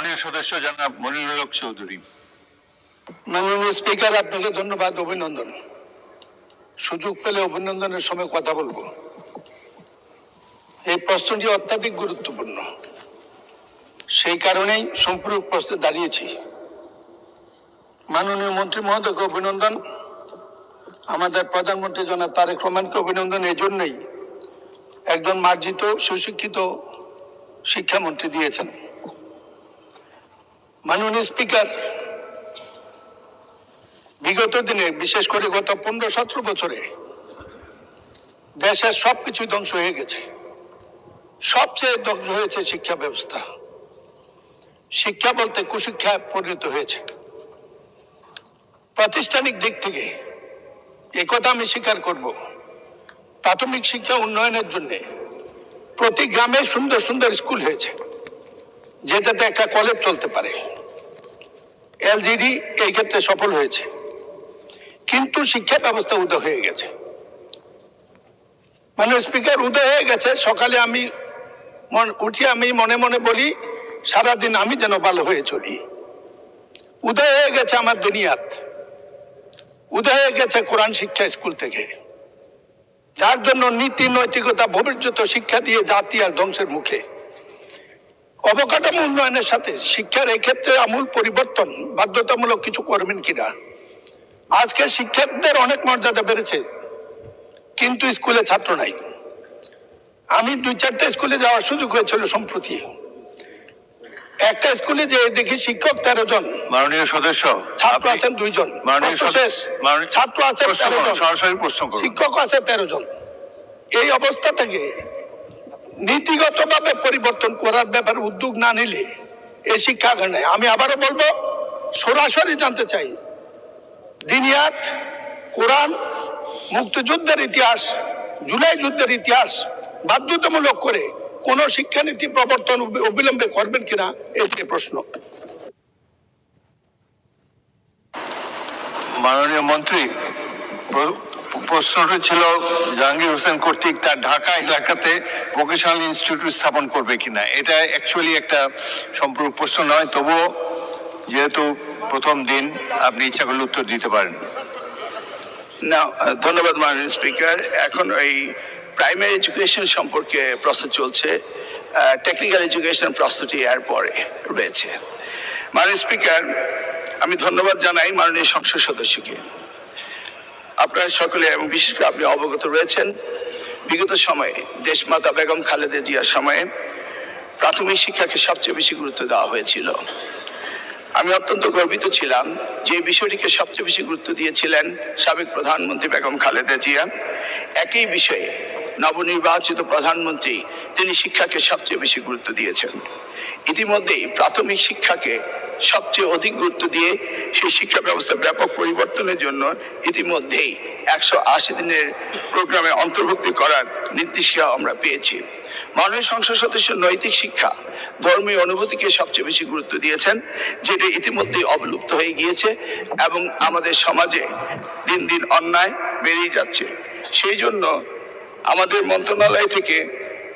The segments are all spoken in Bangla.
মাননীয় সদস্য জনাব মনিরুল হক চৌধুরী। মাননীয় স্পিকার, আপনাকে ধন্যবাদ, অভিনন্দন। সুযোগ পেলে অভিনন্দনের সময় কথা বলবো। এই প্রশ্নটি অত্যাধিক গুরুত্বপূর্ণ, সেই কারণেই সম্পূরক প্রশ্নে দাঁড়িয়েছি। মাননীয় মন্ত্রী মহোদয়কে অভিনন্দন, আমাদের প্রধানমন্ত্রী জনাব তারেক রহমানকে অভিনন্দন এই জন্যই একজন মার্জিত সুশিক্ষিত শিক্ষামন্ত্রী দিয়েছেন। মাননীয় স্পিকার, বিগত দিনে বিশেষ করে গত 15-17 বছরে দেশের সবকিছু ধ্বংস হয়ে গেছে। সবচেয়ে ধ্বংস হয়েছে শিক্ষা ব্যবস্থা। শিক্ষা বলতে কুশিক্ষায় পরিণত হয়েছে। প্রাতিষ্ঠানিক দিক থেকে একথা আমি স্বীকার করব, প্রাথমিক শিক্ষা উন্নয়নের জন্য প্রতি গ্রামে সুন্দর সুন্দর স্কুল হয়েছে, যেটাতে একটা কলেজ চলতে পারে। এলজিডি এই ক্ষেত্রে সফল হয়েছে, কিন্তু শিক্ষা ব্যবস্থা উদয় হয়ে গেছে। মাননীয় স্পিকার, উদয় হয়ে গেছে। সকালে আমি উঠি, আমি মনে মনে বলি সারাদিন আমি যেন ভালো হয়ে চলি। উদয় হয়ে গেছে আমার দুনিয়াত, উদয় হয়ে গেছে কোরআন শিক্ষা স্কুল থেকে, যার জন্য নীতি নৈতিকতা ভবিষ্যৎ শিক্ষা দিয়ে জাতি আর ধ্বংসের মুখে। অবকাঠামো উন্নয়নের সাথে শিক্ষার এক্ষেত্রে আমূল পরিবর্তন বাধ্যতামূলক কিছু করবেন কিনা। আজকে শিক্ষকদের অনেক মর্যাদা বেড়েছে, কিন্তু স্কুলে ছাত্র নাই। আমি 2-4টা স্কুলে যাওয়ার সুযোগ হয়েছিল সম্প্রতি। একটা স্কুলে যে দেখি শিক্ষক 13 জন, মাননীয় সদস্য ছাত্র আছেন 2 জন। ছাত্র আছে 13 জন, সরাসরি প্রশ্ন করুন। শিক্ষক আছে 13 জন। এই অবস্থা থেকে নীতিগতভাবে পরিবর্তন করার ব্যাপারে উদ্যোগ না নিলে এই শিক্ষা নেই। আমি আবারও বলবো, সরাসরি জানতে চাই দিনিয়াত, কোরআন, মুক্তিযুদ্ধের ইতিহাস, জুলাই যুদ্ধের ইতিহাস বাধ্যতামূলক করে কোন শিক্ষানীতি প্রবর্তন অবিলম্বে করবেন কিনা, এটি প্রশ্ন। মাননীয় মন্ত্রী, প্রশ্নটি ছিল জাহাঙ্গীর হোসেন কর্তৃক তার ঢাকা এলাকাতে ভোকেশনাল ইনস্টিটিউট স্থাপন করবে কিনা। এটা অ্যাকচুয়ালি একটা সম্পূর্ণ প্রশ্ন নয়, তবুও যেহেতু প্রথম দিন আপনি ইচ্ছা করলে উত্তর দিতে পারেন। না, ধন্যবাদ মাননীয় স্পিকার। এখন এই প্রাইমারি এডুকেশন সম্পর্কে প্রশ্ন চলছে, টেকনিক্যাল এডুকেশন প্রশ্নটি এর পরে রয়েছে। মাননীয় স্পিকার, আমি ধন্যবাদ জানাই মাননীয় সংসদ সদস্যকে। আপনারা সকলে এবং বিশেষ করে আপনি অবগত রয়েছেন, বিগত সময়ে দেশমাতা বেগম খালেদা জিয়ার সময়ে প্রাথমিক শিক্ষাকে সবচেয়ে বেশি গুরুত্ব দেওয়া হয়েছিল। আমি অত্যন্ত গর্বিত ছিলাম যে বিষয়টিকে সবচেয়ে বেশি গুরুত্ব দিয়েছিলেন সাবেক প্রধানমন্ত্রী বেগম খালেদা জিয়া। একই বিষয়ে নবনির্বাচিত প্রধানমন্ত্রী তিনি শিক্ষাকে সবচেয়ে বেশি গুরুত্ব দিয়েছেন। ইতিমধ্যেই প্রাথমিক শিক্ষাকে সবচেয়ে অধিক গুরুত্ব দিয়ে সেই শিক্ষা ব্যবস্থা ব্যাপক পরিবর্তনের জন্য ইতিমধ্যেই 180 দিনের প্রোগ্রামে অন্তর্ভুক্তি করার নির্দেশিকা আমরা পেয়েছি। মাননীয় সংসদ সদস্য নৈতিক শিক্ষা, ধর্মীয় অনুভূতিকে সবচেয়ে বেশি গুরুত্ব দিয়েছেন, যেটা ইতিমধ্যেই অবলুপ্ত হয়ে গিয়েছে এবং আমাদের সমাজে দিন দিন অন্যায় বেড়েই যাচ্ছে। সেই জন্য আমাদের মন্ত্রণালয় থেকে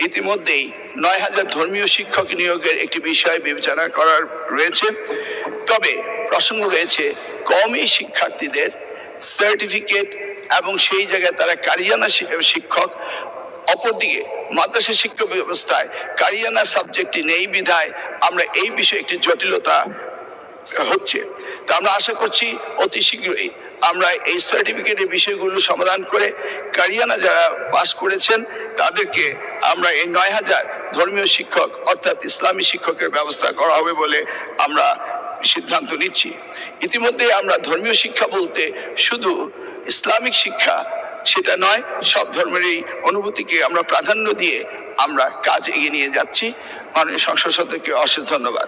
ইতিমধ্যেই 9000 ধর্মীয় শিক্ষক নিয়োগের একটি বিষয় বিবেচনা করার রয়েছে। তবে প্রসঙ্গ রয়েছে কওমি শিক্ষার্থীদের সার্টিফিকেট এবং সেই জায়গায় তারা কারিয়ানা শিক্ষক। অপরদিকে মাদ্রাসা শিক্ষা ব্যবস্থায় কারিয়ানা সাবজেক্টটি নেই বিধায় আমরা এই বিষয়ে একটি জটিলতা হচ্ছে। তা আমরা আশা করছি অতি শীঘ্রই আমরা এই সার্টিফিকেটের বিষয়গুলো সমাধান করে কারিয়ানা যারা পাস করেছেন তাদেরকে আমরা এই 9000 ধর্মীয় শিক্ষক অর্থাৎ ইসলামী শিক্ষকের ব্যবস্থা করা হবে বলে আমরা সিদ্ধান্ত নিচ্ছি। ইতিমধ্যে আমরা ধর্মীয় শিক্ষা বলতে শুধু ইসলামিক শিক্ষা সেটা নয়, সব ধর্মেরই অনুভূতিকে আমরা প্রাধান্য দিয়ে আমরা কাজ এগিয়ে নিয়ে যাচ্ছি। মাননীয় সংসদ সদস্যকে অশেষ ধন্যবাদ।